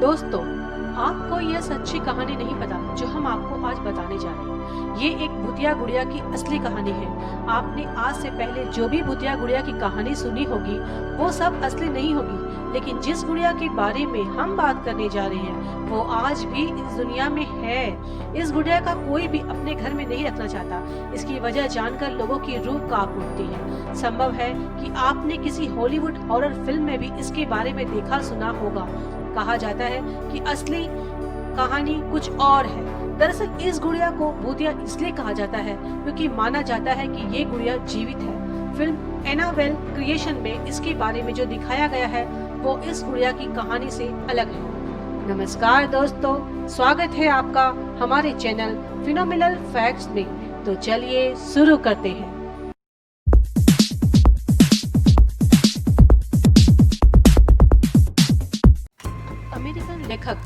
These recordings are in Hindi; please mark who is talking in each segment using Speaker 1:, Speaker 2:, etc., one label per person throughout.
Speaker 1: दोस्तों, आपको यह सच्ची कहानी नहीं पता जो हम आपको आज बताने जा रहे हैं। ये एक भूतिया गुड़िया की असली कहानी है। आपने आज से पहले जो भी भूतिया गुड़िया की कहानी सुनी होगी वो सब असली नहीं होगी, लेकिन जिस गुड़िया के बारे में हम बात करने जा रहे हैं वो आज भी इस दुनिया में है। इस गुड़िया का कोई भी अपने घर में नहीं रखना चाहता। इसकी वजह जानकर लोगों की रूह कांप उठती है। संभव है कि आपने किसी हॉलीवुड हॉरर फिल्म में भी इसके बारे में देखा सुना होगा। कहा जाता है कि असली कहानी कुछ और है। दरअसल इस गुड़िया को भूतिया इसलिए कहा जाता है क्योंकि माना जाता है कि ये गुड़िया जीवित है। फिल्म एनाबेल क्रिएशन में इसके बारे में जो दिखाया गया है वो इस गुड़िया की कहानी से अलग है। नमस्कार दोस्तों, स्वागत है आपका हमारे चैनल फिनोमिनल फैक्ट्स में। तो चलिए शुरू करते हैं। अमेरिकन लेखक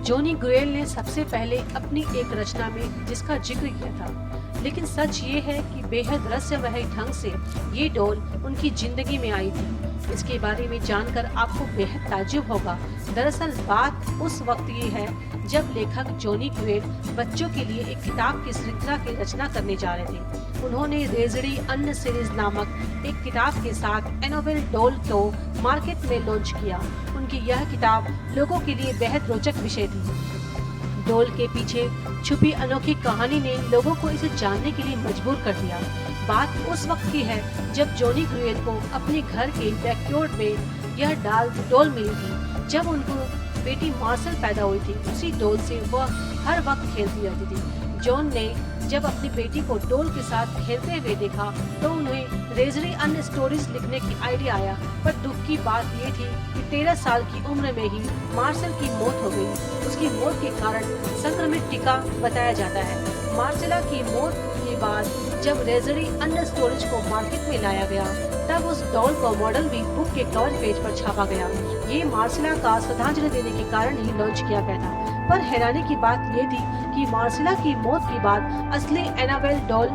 Speaker 1: जॉनी ग्रुएल ने सबसे पहले अपनी एक रचना में जिसका जिक्र किया था, लेकिन सच ये है कि बेहद रहस्यमय ढंग से ये डॉल उनकी जिंदगी में आई थी। इसके बारे में जानकर आपको बेहद ताज्जुब होगा। दरअसल बात उस वक्त ये है जब लेखक जॉनी ग्रुएल बच्चों के लिए एक किताब की श्रृंखला की रचना करने जा रहे थे। उन्होंने रेजड़ी अन्य सीरीज नामक एक किताब के साथ एनाबेल डॉल को मार्केट में लॉन्च किया। उनकी यह किताब लोगों के लिए बेहद रोचक विषय थी। डॉल के पीछे छुपी अनोखी कहानी ने लोगों को इसे जानने के लिए मजबूर कर दिया। बात उस वक्त की है जब जॉनी ग्रुएल को अपने घर के बैकयार्ड में यह डॉल मिली थी। जब उनको बेटी मार्शल पैदा हुई थी, उसी डॉल से वह हर वक्त खेलती रहती थी। जॉन ने जब अपनी बेटी को डॉल के साथ खेलते हुए देखा तो उन्हें रेजरी अन्य स्टोरीज लिखने की आइडिया आया। पर दुख की बात ये थी कि 13 साल की उम्र में ही मार्शल की मौत हो गई। उसकी मौत के कारण संक्रमित टीका बताया जाता है। मार्शला की मौत के बाद जब रेजरी अन्य स्टोरेज को मार्केट में लाया गया तब उस डॉल को मॉडल भी बुक के कवर पेज पर छापा गया। ये मार्शला का श्रद्धांजलि देने के कारण ही लॉन्च किया गया था। पर हैरानी की बात ये थी कि मार्शला की मौत के बाद असली एनाबेल डॉल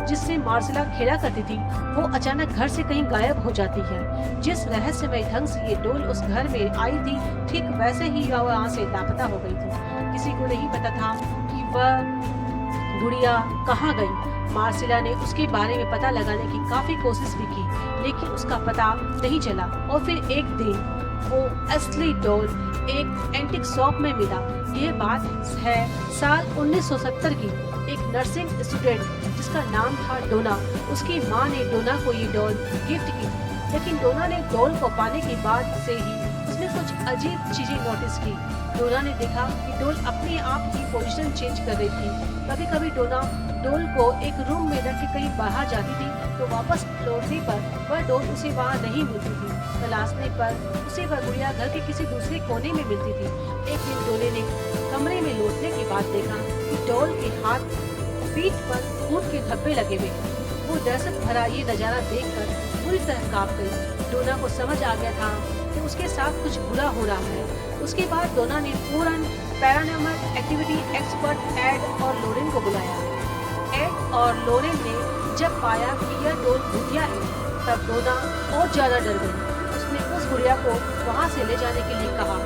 Speaker 1: जिससे मार्शला खेला करती थी वो अचानक घर से कहीं गायब हो जाती है। जिस रहस्यमय ढंग से ये डॉल उस घर में आई थी, ठीक वैसे ही वह वहाँ से लापता हो गई थी। किसी को नहीं पता था कि वह गुड़िया कहाँ गई। मार्शला ने उसके बारे में पता लगाने की काफी कोशिश भी की, लेकिन उसका पता नहीं चला। और फिर एक दिन वो असली डॉल एक एंटीक शॉप में मिला। ये बात है साल 1970 की। एक नर्सिंग स्टूडेंट जिसका नाम था डोना, उसकी माँ ने डोना को ये डॉल गिफ्ट की, लेकिन डोना ने डॉल को पाने के बाद से ही उसने कुछ अजीब चीजें नोटिस की। डोना ने देखा कि डॉल अपने आप ही पोजीशन चेंज कर रही थी। कभी कभी डोना डॉल को एक रूम में रख के कहीं बाहर जाती थी तो वापस लौटने पर वह डॉल उसे वहाँ नहीं मिलती थी। तलाशने पर उसे वह गुड़िया घर के किसी दूसरे कोने में मिलती थी। एक दिन डोले ने कमरे में लौटने के बाद देखा कि डॉल के हाथ पीठ पर खून के धब्बे लगे हुए। वो दहशत भरा ये नजारा देखकर पूरी तरह कांप गई। डोना को समझ आ गया था कि उसके साथ कुछ बुरा हो रहा है। उसके बाद डोना ने फौरन पैरानॉर्मल एक्टिविटी एक्सपर्ट एड और लोरेन को बुलाया। एड और लोरेन ने जब पाया कि यह डॉल भूतिया है तब डोना और ज्यादा डर गई। उसने उस गुड़िया को वहाँ से ले जाने के लिए कहा।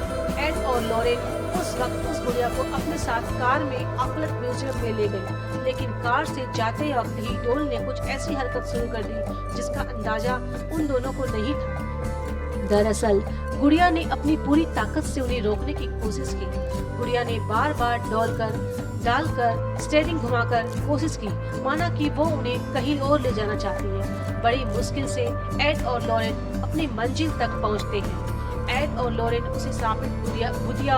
Speaker 1: एड और लोरेन उस वक्त उस गुड़िया को अपने साथ कार में ऑकलैंड म्यूजियम में ले गए, लेकिन कार से जाते वक्त ही डॉल ने कुछ ऐसी हरकत शुरू कर दी जिसका अंदाजा उन दोनों को नहीं था। दरअसल गुड़िया ने अपनी पूरी ताकत से उन्हें रोकने की कोशिश की। गुड़िया ने बार बार डालकर स्टीयरिंग घुमाकर कोशिश की, माना कि वो उन्हें कहीं और ले जाना चाहती है। बड़ी मुश्किल से एड और लोरेन अपनी मंजिल तक पहुंचते हैं। एड और लोरेन उसे साबित भूतिया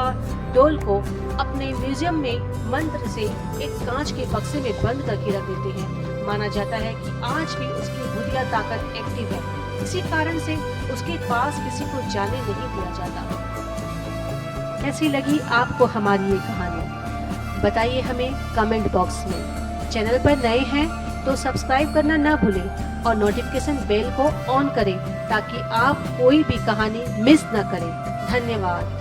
Speaker 1: डॉल को अपने म्यूजियम में मंत्र से एक कांच के बक्से में बंद करके रख देते हैं। माना जाता है कि आज भी उसकी भूतिया ताकत एक्टिव है। इसी कारण से उसके पास किसी को जाने नहीं दिया जाता। कैसी लगी आपको हमारी ये कहानी? बताइए हमें कमेंट बॉक्स में। चैनल पर नए हैं तो सब्सक्राइब करना ना भूलें और नोटिफिकेशन बेल को ऑन करें ताकि आप कोई भी कहानी मिस न करें। धन्यवाद।